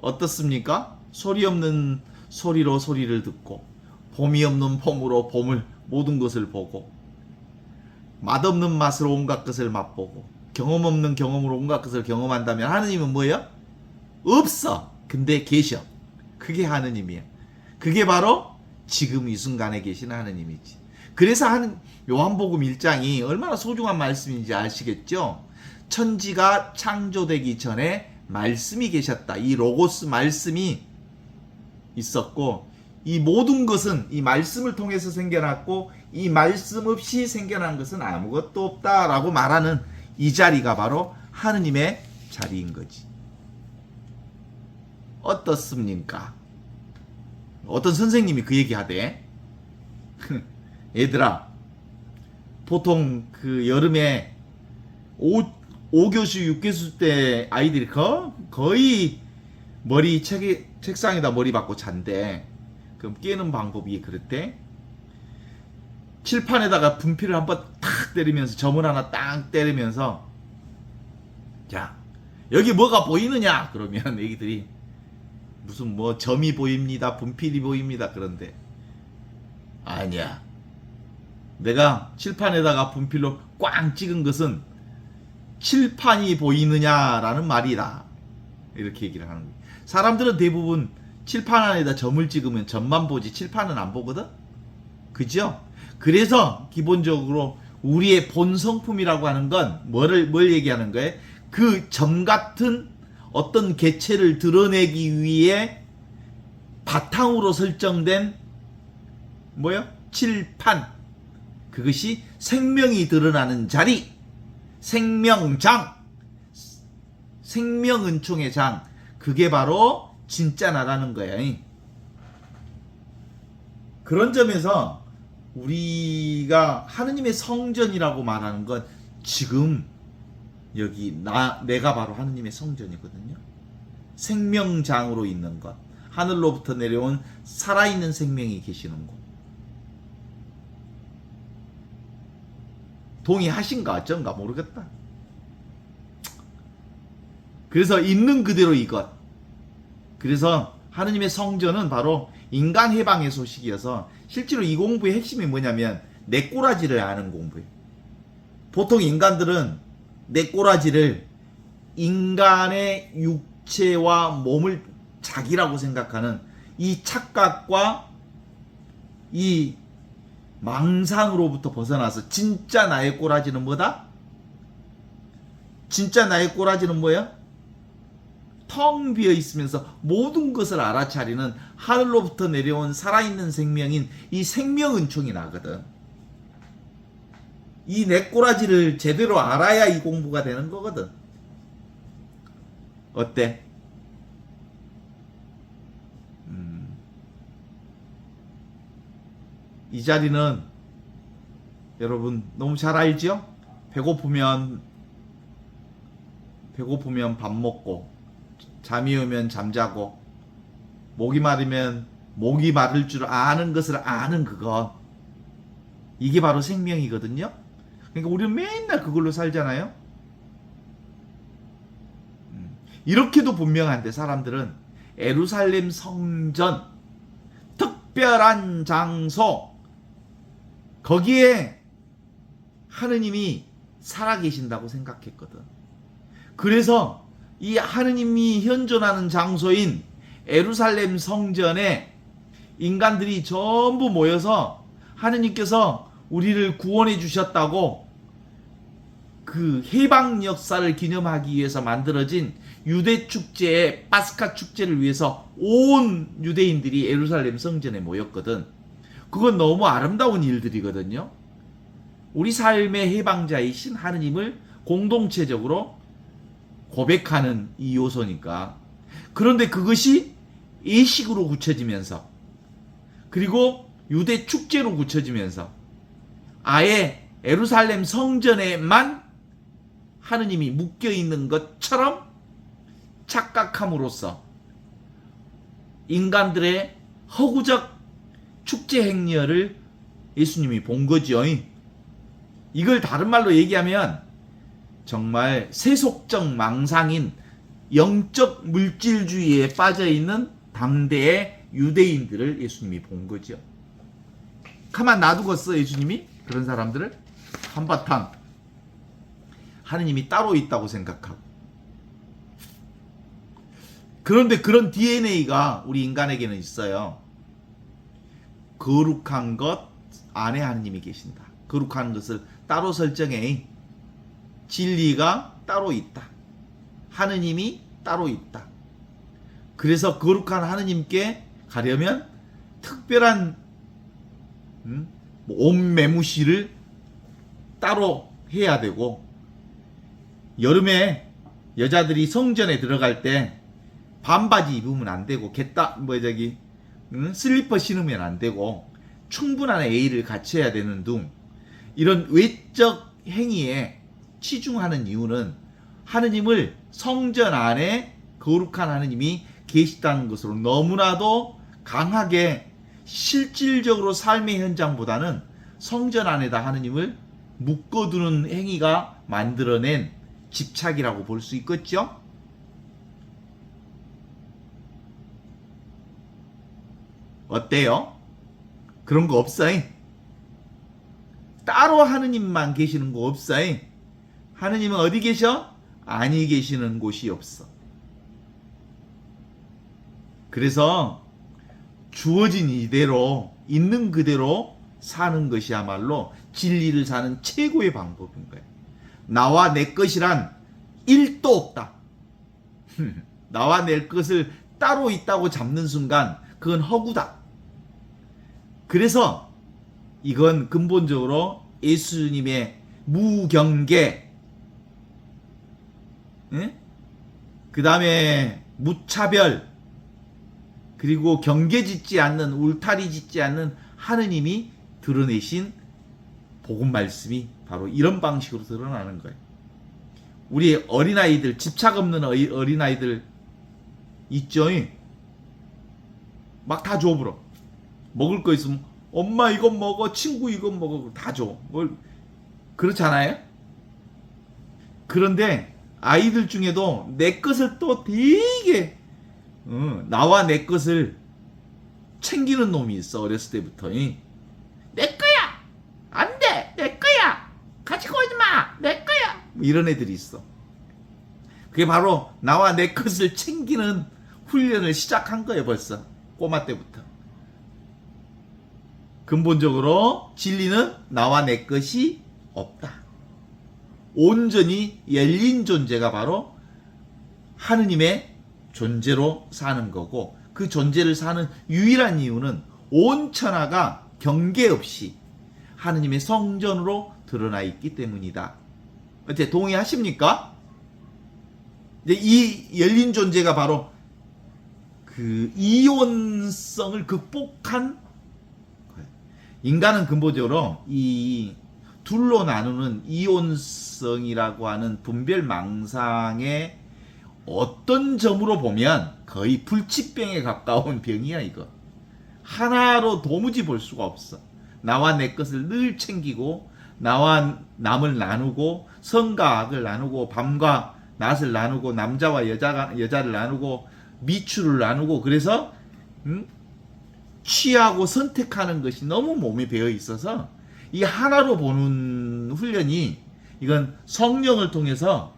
어떻습니까? 소리 없는 소리로 소리를 듣고 봄이 없는 봄으로 봄을 모든 것을 보고 맛없는 맛으로 온갖 것을 맛보고 경험 없는 경험으로 온갖 것을 경험한다면 하느님은 뭐예요? 없어. 근데 계셔. 그게 하느님이야. 그게 바로 지금 이 순간에 계신 하느님이지. 그래서 요한복음 1장이 얼마나 소중한 말씀인지 아시겠죠? 천지가 창조되기 전에 말씀이 계셨다. 이 로고스 말씀이 있었고 이 모든 것은 이 말씀을 통해서 생겨났고 이 말씀 없이 생겨난 것은 아무것도 없다라고 말하는 이 자리가 바로 하느님의 자리인 거지. 어떻습니까? 어떤 선생님이 그 얘기 하대. 얘들아, 보통 그 여름에 5교시, 6교시 때 아이들이 거의 머리 책상에다 머리 박고 잔대. 그럼 깨는 방법이 그랬대. 칠판에다가 분필을 한번 탁 때리면서 점을 하나 딱 때리면서 자, 여기 뭐가 보이느냐? 그러면 애기들이 무슨 뭐 점이 보입니다. 분필이 보입니다. 그런데 아니야. 내가 칠판에다가 분필로 꽝 찍은 것은 칠판이 보이느냐라는 말이다. 이렇게 얘기를 하는 거예요. 사람들은 대부분 칠판 안에다 점을 찍으면 점만 보지 칠판은 안 보거든? 그죠? 그래서 기본적으로 우리의 본 성품이라고 하는 건 뭘 얘기하는 거예요? 그 점 같은 어떤 개체를 드러내기 위해 바탕으로 설정된 뭐요? 칠판. 그것이 생명이 드러나는 자리. 생명장. 생명은총의 장. 그게 바로 진짜 나라는 거야. 그런 점에서 우리가 하느님의 성전이라고 말하는 건 지금 여기 내가 바로 하느님의 성전이거든요. 생명장으로 있는 것. 하늘로부터 내려온 살아있는 생명이 계시는 곳. 동의하신가 어쩐가 모르겠다. 그래서 있는 그대로 이것. 그래서 하느님의 성전은 바로 인간 해방의 소식이어서 실제로 이 공부의 핵심이 뭐냐면 내 꼬라지를 아는 공부예요. 보통 인간들은 내 꼬라지를 인간의 육체와 몸을 자기라고 생각하는 이 착각과 이 망상으로부터 벗어나서 진짜 나의 꼬라지는 뭐다? 진짜 나의 꼬라지는 뭐야? 텅 비어 있으면서 모든 것을 알아차리는 하늘로부터 내려온 살아있는 생명인 이 생명은총이 나거든. 이 내 꼬라지를 제대로 알아야 이 공부가 되는 거거든. 어때? 이 자리는 여러분 너무 잘 알죠? 배고프면 배고프면 밥 먹고, 잠이 오면 잠자고, 목이 마르면 목이 마를 줄 아는 것을 아는 그것. 이게 바로 생명이거든요. 그러니까 우리는 맨날 그걸로 살잖아요. 이렇게도 분명한데 사람들은 예루살렘 성전, 특별한 장소, 거기에 하느님이 살아계신다고 생각했거든. 그래서 이 하느님이 현존하는 장소인 예루살렘 성전에 인간들이 전부 모여서 하느님께서 우리를 구원해 주셨다고 그 해방 역사를 기념하기 위해서 만들어진 유대 축제의 파스카 축제를 위해서 온 유대인들이 예루살렘 성전에 모였거든. 그건 너무 아름다운 일들이거든요. 우리 삶의 해방자이신 하느님을 공동체적으로 고백하는 이 요소니까. 그런데 그것이 예식으로 굳혀지면서, 그리고 유대 축제로 굳혀지면서 아예 예루살렘 성전에만 하느님이 묶여 있는 것처럼 착각함으로써 인간들의 허구적 축제 행렬을 예수님이 본 거죠. 이걸 다른 말로 얘기하면 정말 세속적 망상인 영적 물질주의에 빠져있는 당대의 유대인들을 예수님이 본 거죠. 가만 놔두겠어 예수님이 그런 사람들을? 한바탕 하느님이 따로 있다고 생각하고. 그런데 그런 DNA가 우리 인간에게는 있어요. 거룩한 것 안에 하느님이 계신다. 거룩한 것을 따로 설정해. 진리가 따로 있다. 하느님이 따로 있다. 그래서 거룩한 하느님께 가려면 특별한 옷매무시를 따로 해야 되고, 여름에 여자들이 성전에 들어갈 때 반바지 입으면 안 되고, 슬리퍼 신으면 안 되고, 충분한 예의를 갖춰야 되는 등 이런 외적 행위에 치중하는 이유는 하느님을 성전 안에 거룩한 하느님이 계시다는 것으로 너무나도 강하게 실질적으로 삶의 현장보다는 성전 안에다 하느님을 묶어두는 행위가 만들어낸 집착이라고 볼 수 있겠죠? 어때요? 그런 거 없어요? 따로 하느님만 계시는 거 없어요? 하느님은 어디 계셔? 아니 계시는 곳이 없어. 그래서 주어진 이대로 있는 그대로 사는 것이야말로 진리를 사는 최고의 방법인 거예요. 나와 내 것이란 1도 없다. 나와 내 것을 따로 있다고 잡는 순간 그건 허구다. 그래서 이건 근본적으로 예수님의 무경계, 그 다음에 무차별, 그리고 경계 짓지 않는, 울타리 짓지 않는 하느님이 드러내신 복음 말씀이 바로 이런 방식으로 드러나는 거예요. 우리 어린아이들, 집착 없는 어린아이들 있죠? 막 다 줘버려. 먹을 거 있으면 엄마 이거 먹어, 친구 이거 먹어, 다 줘. 그렇잖아요? 그런데 아이들 중에도 내 것을 또 되게 나와 내 것을 챙기는 놈이 있어. 어렸을 때부터. 내 거야! 안 돼! 내 거야! 가지고 오지 마! 내 거야! 이런 애들이 있어. 그게 바로 나와 내 것을 챙기는 훈련을 시작한 거예요. 벌써 꼬마 때부터. 근본적으로 진리는 나와 내 것이 없다. 온전히 열린 존재가 바로 하느님의 존재로 사는 거고, 그 존재를 사는 유일한 이유는 온 천하가 경계 없이 하느님의 성전으로 드러나 있기 때문이다. 어때? 동의하십니까? 이제 이 열린 존재가 바로 그 이온성을 극복한 거예요. 인간은 근본적으로 이 둘로 나누는 이온성이라고 하는 분별망상의 어떤 점으로 보면 거의 불치병에 가까운 병이야 이거. 하나로 도무지 볼 수가 없어. 나와 내 것을 늘 챙기고 나와 남을 나누고 성과 악을 나누고 밤과 낮을 나누고 남자와 여자를 나누고 미추를 나누고 그래서 취하고 선택하는 것이 너무 몸에 배어 있어서 이 하나로 보는 훈련이 이건 성령을 통해서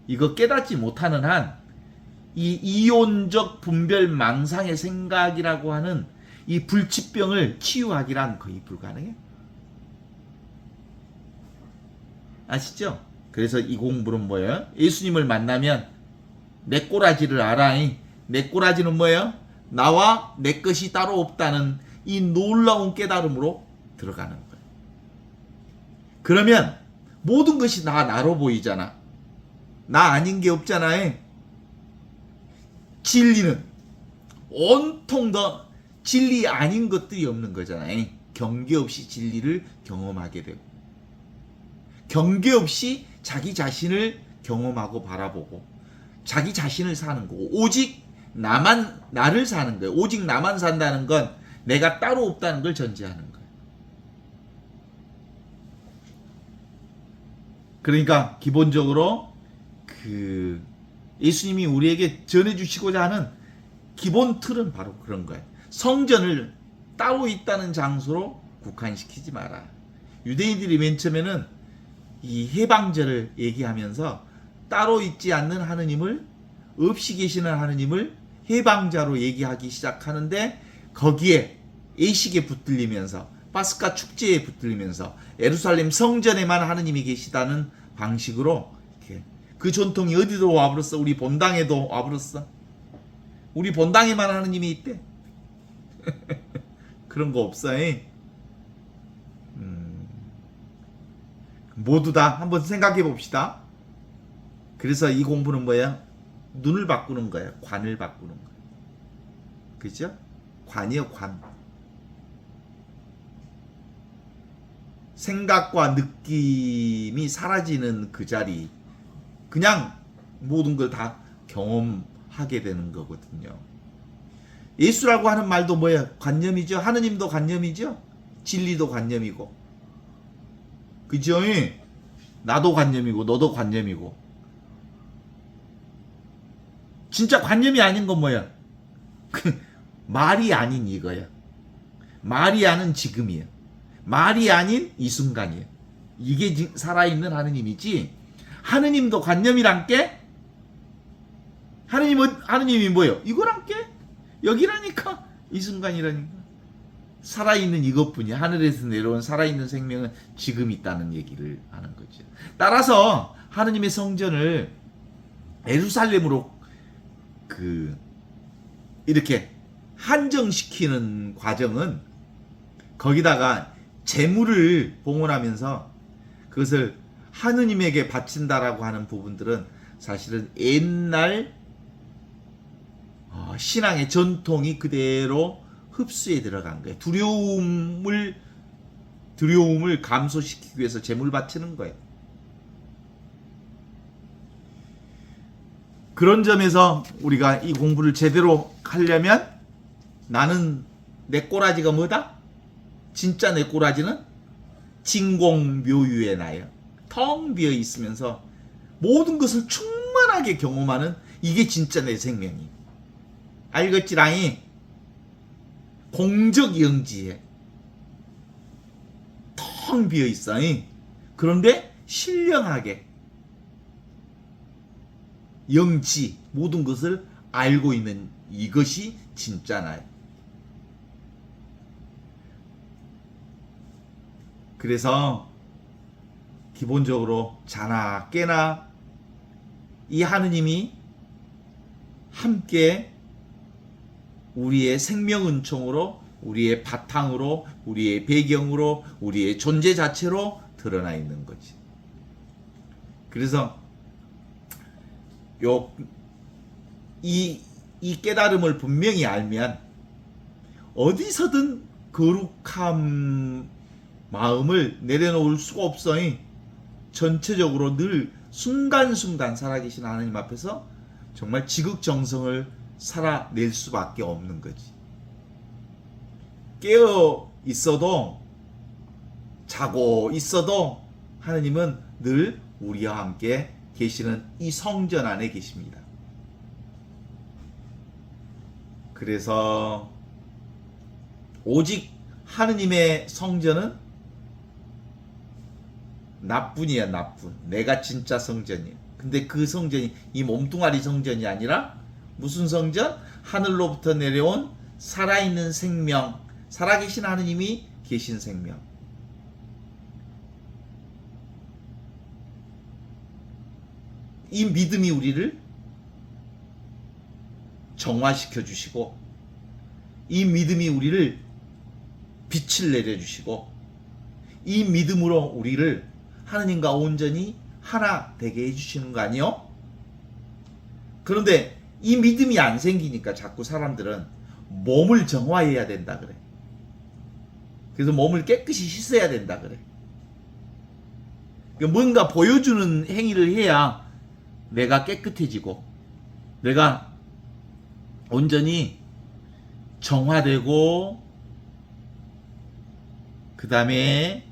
이거 깨닫지 못하는 한 이 이온적 분별 망상의 생각이라고 하는 이 불치병을 치유하기란 거의 불가능해. 아시죠? 그래서 이 공부는 뭐예요? 예수님을 만나면 내 꼬라지를 알아이. 내 꼬라지는 뭐예요? 나와 내 것이 따로 없다는 이 놀라운 깨달음으로 들어가는 거예요. 그러면 모든 것이 나로 보이잖아. 나 아닌 게 없잖아요. 진리는 온통 더 진리 아닌 것들이 없는 거잖아요. 경계 없이 진리를 경험하게 되고 경계 없이 자기 자신을 경험하고 바라보고 자기 자신을 사는 거고 오직 나를 사는 거예요. 오직 나만 산다는 건 내가 따로 없다는 걸 전제하는 거예요. 그러니까 기본적으로 예수님이 우리에게 전해주시고자 하는 기본 틀은 바로 그런 거예요. 성전을 따로 있다는 장소로 국한시키지 마라. 유대인들이 맨 처음에는 이 해방절을 얘기하면서 따로 있지 않는 하느님을 없이 계시는 하느님을 해방자로 얘기하기 시작하는데 거기에 예식에 붙들리면서 파스카 축제에 붙들리면서 예루살렘 성전에만 하느님이 계시다는 방식으로 이렇게 그 전통이 어디로 와버렸어? 우리 본당에도 와버렸어. 우리 본당에만 하느님이 있대. 그런 거 없어. 모두 다 한번 생각해 봅시다. 그래서 이 공부는 뭐야? 눈을 바꾸는 거야. 관을 바꾸는 거야. 그죠? 관이요, 관. 생각과 느낌이 사라지는 그 자리. 그냥 모든 걸 다 경험하게 되는 거거든요. 예수라고 하는 말도 뭐야? 관념이죠. 하느님도 관념이죠. 진리도 관념이고. 그죠? 나도 관념이고 너도 관념이고. 진짜 관념이 아닌 건 뭐야? 말이 아닌 이거야. 말이 아닌 지금이야. 말이 아닌 이 순간이야. 이게 살아있는 하느님이지. 하느님도 관념이란 게 하느님이 뭐예요? 이거란 게 여기라니까. 이 순간이라니까. 살아있는 이것뿐이야. 하늘에서 내려온 살아있는 생명은 지금 있다는 얘기를 하는 거죠. 따라서 하느님의 성전을 예루살렘으로 이렇게 한정시키는 과정은 거기다가 재물을 봉헌하면서 그것을 하느님에게 바친다라고 하는 부분들은 사실은 옛날 신앙의 전통이 그대로 흡수에 들어간 거예요. 두려움을 감소시키기 위해서 재물 바치는 거예요. 그런 점에서 우리가 이 공부를 제대로 하려면 나는 내 꼬라지가 뭐다? 진짜 내 꼬라지는 진공묘유의 나예요. 텅 비어 있으면서 모든 것을 충만하게 경험하는 이게 진짜 내 생명이. 알겠지라이? 공적영지에 텅 비어 있어. 그런데 신령하게 영지 모든 것을 알고 있는 이것이 진짜 나예요. 그래서 기본적으로 자나 깨나 이 하느님이 함께 우리의 생명은총으로 우리의 바탕으로 우리의 배경으로 우리의 존재 자체로 드러나 있는 거지. 그래서 이 깨달음을 분명히 알면 어디서든 거룩함을 마음을 내려놓을 수가 없어. 전체적으로 늘 순간순간 살아계신 하나님 앞에서 정말 지극정성을 살아낼 수밖에 없는 거지. 깨어 있어도 자고 있어도 하나님은 늘 우리와 함께 계시는 이 성전 안에 계십니다. 그래서 오직 하느님의 성전은 나뿐이야, 나뿐. 내가 진짜 성전이야. 근데 그 성전이 이 몸뚱아리 성전이 아니라 무슨 성전? 하늘로부터 내려온 살아있는 생명, 살아계신 하느님이 계신 생명. 이 믿음이 우리를 정화시켜 주시고, 이 믿음이 우리를 빛을 내려주시고, 이 믿음으로 우리를 하느님과 온전히 하나 되게 해주시는 거 아니요? 그런데 이 믿음이 안 생기니까 자꾸 사람들은 몸을 정화해야 된다 그래. 그래서 몸을 깨끗이 씻어야 된다 그래. 그러니까 뭔가 보여주는 행위를 해야 내가 깨끗해지고 내가 온전히 정화되고 그 다음에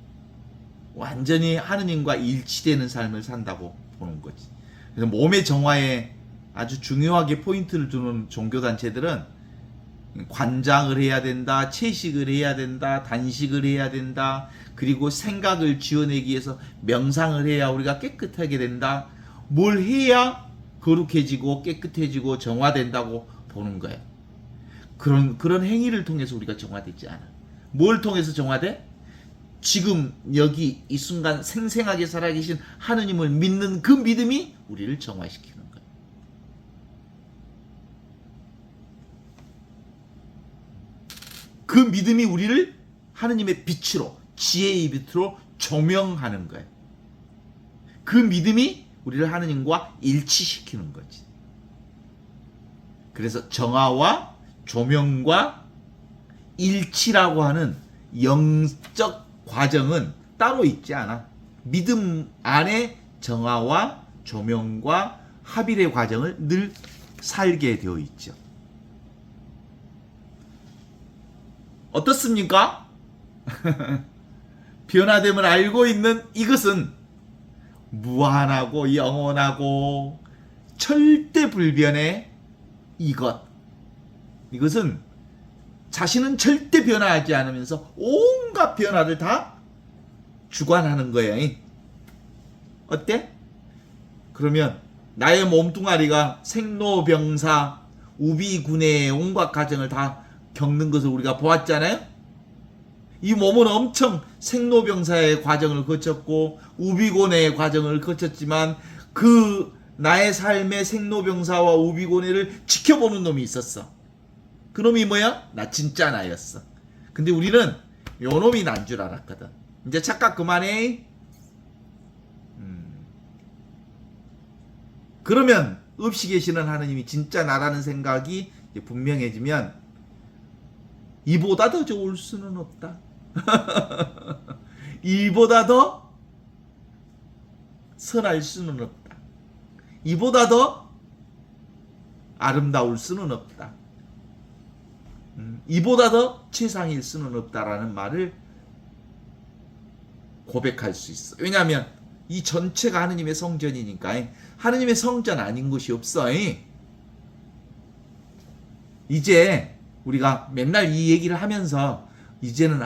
완전히 하느님과 일치되는 삶을 산다고 보는 거지. 그래서 몸의 정화에 아주 중요하게 포인트를 두는 종교단체들은 관장을 해야 된다, 채식을 해야 된다, 단식을 해야 된다, 그리고 생각을 지어내기 위해서 명상을 해야 우리가 깨끗하게 된다. 뭘 해야 거룩해지고 깨끗해지고 정화된다고 보는 거예요. 그런 행위를 통해서 우리가 정화되지 않아. 뭘 통해서 정화돼? 지금 여기 이 순간 생생하게 살아계신 하느님을 믿는 그 믿음이 우리를 정화시키는 거예요. 그 믿음이 우리를 하느님의 빛으로, 지혜의 빛으로 조명하는 거예요. 그 믿음이 우리를 하느님과 일치시키는 거지. 그래서 정화와 조명과 일치라고 하는 영적 과정은 따로 있지 않아. 믿음 안에 정화와 조명과 합일의 과정을 늘 살게 되어 있죠. 어떻습니까? 변화됨을 알고 있는 이것은 무한하고 영원하고 절대 불변의 이것은 자신은 절대 변화하지 않으면서 온갖 변화를 다 주관하는 거예요. 어때? 그러면 나의 몸뚱아리가 생로병사 우비군의 온갖 과정을 다 겪는 것을 우리가 보았잖아요. 이 몸은 엄청 생로병사의 과정을 거쳤고 우비고뇌의 과정을 거쳤지만 그 나의 삶의 생로병사와 우비고뇌를 지켜보는 놈이 있었어. 그 놈이 뭐야? 나 진짜 나였어. 근데 우리는 요 놈이 난 줄 알았거든. 이제 착각 그만해. 그러면 없이 계시는 하느님이 진짜 나라는 생각이 분명해지면 이보다 더 좋을 수는 없다. 이보다 더 선할 수는 없다. 이보다 더 아름다울 수는 없다. 이보다 더 최상일 수는 없다라는 말을 고백할 수 있어. 왜냐하면 이 전체가 하느님의 성전이니까. 하느님의 성전 아닌 것이 없어. 이제 우리가 맨날 이 얘기를 하면서 이제는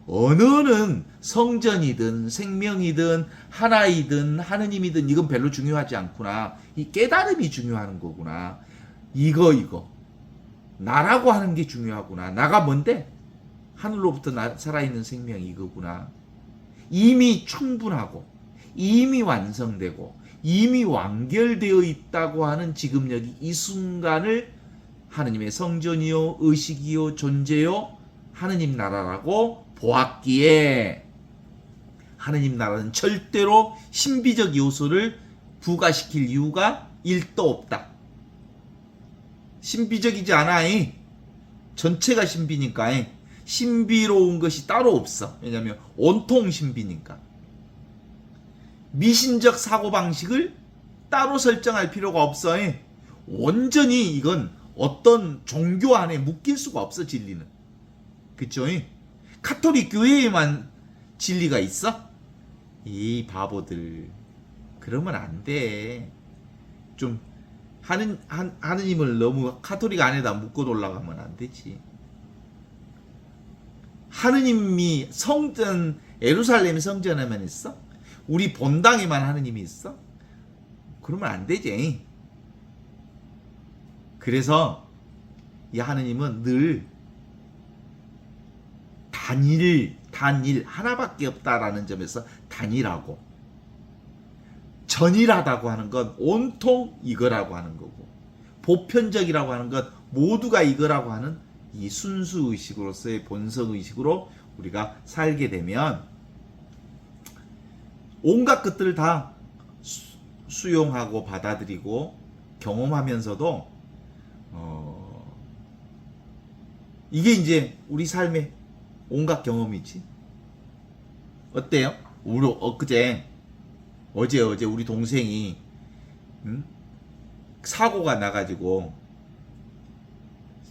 언어는 성전이든 생명이든 하나이든 하느님이든 이건 별로 중요하지 않구나. 이 깨달음이 중요한 거구나. 이거 나라고 하는 게 중요하구나. 나가 뭔데? 하늘로부터 살아있는 생명이 이거구나. 이미 충분하고 이미 완성되고 이미 완결되어 있다고 하는 지금 여기 이 순간을 하느님의 성전이요 의식이요 존재요 하느님 나라라고 보았기에 하느님 나라는 절대로 신비적 요소를 부과시킬 이유가 1도 없다. 신비적이지 않아. 전체가 신비니까. 신비로운 것이 따로 없어. 왜냐하면 온통 신비니까. 미신적 사고방식을 따로 설정할 필요가 없어. 온전히 이건 어떤 종교 안에 묶일 수가 없어, 진리는. 그쵸? 카톨릭 교회에만 진리가 있어? 이 바보들. 그러면 안 돼. 좀 하느님을 너무 카톨릭 안에다 묶어 놓으려고 하면 안 되지. 하느님이 성전, 예루살렘 성전에만 있어? 우리 본당에만 하느님이 있어? 그러면 안 되지. 그래서 이 하느님은 늘 단일 하나밖에 없다라는 점에서 단일하고, 전일하다고 하는 건 온통 이거라고 하는 거고, 보편적이라고 하는 것 모두가 이거라고 하는 이 순수 의식으로서의 본성 의식으로 우리가 살게 되면 온갖 것들을 다 수용하고 받아들이고 경험하면서도 이게 이제 우리 삶의 온갖 경험이지. 어때요? 우리 어제 우리 동생이 사고가 나가지고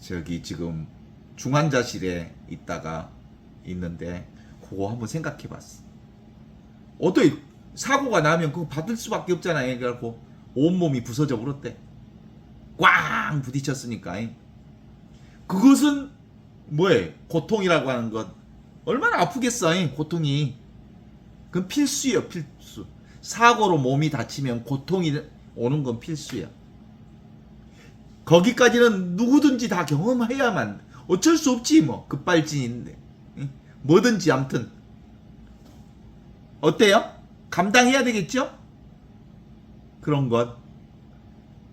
저기 지금 중환자실에 있는데 그거 한번 생각해봤어. 어떻게 사고가 나면 그거 받을 수밖에 없잖아요. 그래갖고 온몸이 부서져 버렸대. 꽝 부딪혔으니까. 그것은 뭐예요? 고통이라고 하는 것 얼마나 아프겠어. 고통이. 그건 필수예요. 필수. 사고로 몸이 다치면 고통이 오는 건 필수야. 거기까지는 누구든지 다 경험해야만, 어쩔 수 없지 뭐. 급발진인데. 뭐든지 아무튼. 어때요? 감당해야 되겠죠? 그런 것.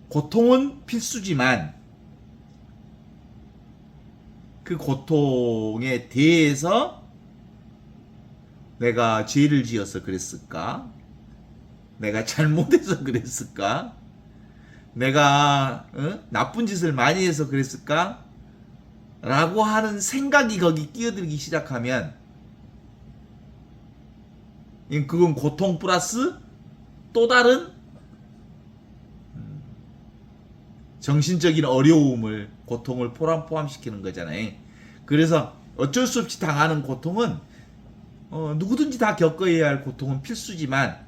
고통은 필수지만 그 고통에 대해서 내가 죄를 지어서 그랬을까? 내가 잘못해서 그랬을까? 내가 나쁜 짓을 많이 해서 그랬을까? 라고 하는 생각이 거기 끼어들기 시작하면 그건 고통 플러스 또 다른 정신적인 어려움을, 고통을 포함시키는 거잖아요. 그래서 어쩔 수 없이 당하는 고통은 누구든지 다 겪어야 할 고통은 필수지만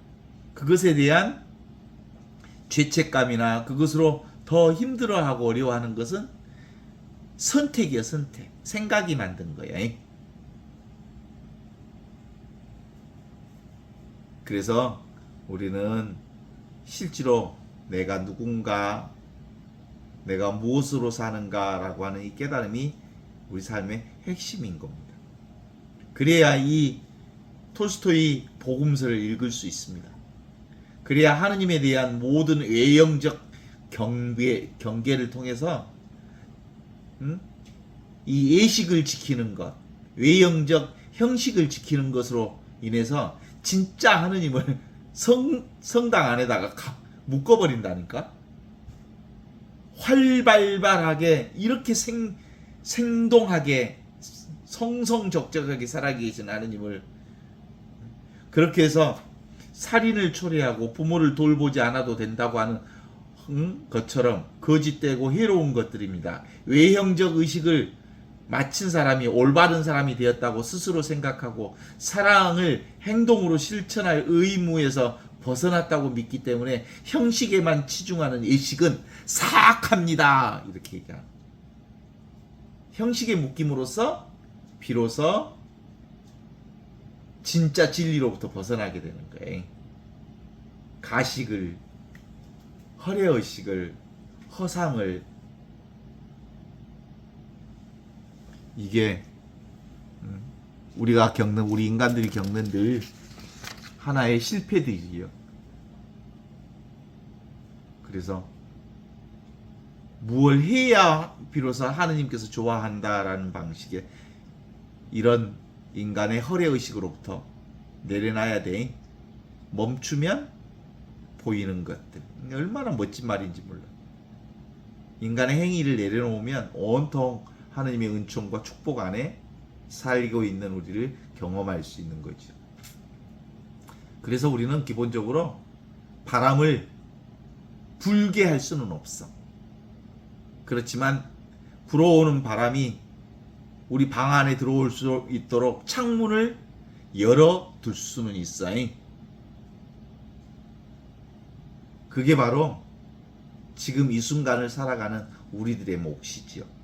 그것에 대한 죄책감이나 그것으로 더 힘들어하고 어려워하는 것은 선택이야, 선택. 생각이 만든 거야. 그래서 우리는 실제로 내가 누군가, 내가 무엇으로 사는가라고 하는 이 깨달음이 우리 삶의 핵심인 겁니다. 그래야 이 톨스토이 복음서를 읽을 수 있습니다. 그래야 하느님에 대한 모든 외형적 경계를 통해서 이 예식을 지키는 것, 외형적 형식을 지키는 것으로 인해서 진짜 하느님을 성당 안에다가 묶어버린다니까. 활발하게 이렇게 생동하게 성성적적하게 살아계신 하느님을, 그렇게 해서 살인을 초래하고 부모를 돌보지 않아도 된다고 하는 것처럼 거짓되고 해로운 것들입니다. 외형적 의식을 마친 사람이 올바른 사람이 되었다고 스스로 생각하고 사랑을 행동으로 실천할 의무에서 벗어났다고 믿기 때문에 형식에만 치중하는 예식은 사악합니다. 이렇게 얘기합니다. 형식에 묶임으로써 비로소 진짜 진리로부터 벗어나게 되는 거예요. 가식을, 허례의식을, 허상을, 이게 우리가 겪는, 우리 인간들이 겪는 늘 하나의 실패들이요. 그래서 무엇을 해야 비로소 하느님께서 좋아한다라는 방식의 이런 인간의 허례의식으로부터 내려놔야 돼. 멈추면 보이는 것들. 얼마나 멋진 말인지 몰라. 인간의 행위를 내려놓으면 온통 하느님의 은총과 축복 안에 살고 있는 우리를 경험할 수 있는 거죠. 그래서 우리는 기본적으로 바람을 불게 할 수는 없어. 그렇지만 불어오는 바람이 우리 방 안에 들어올 수 있도록 창문을 열어둘 수는 있어. 그게 바로 지금 이 순간을 살아가는 우리들의 몫이지요.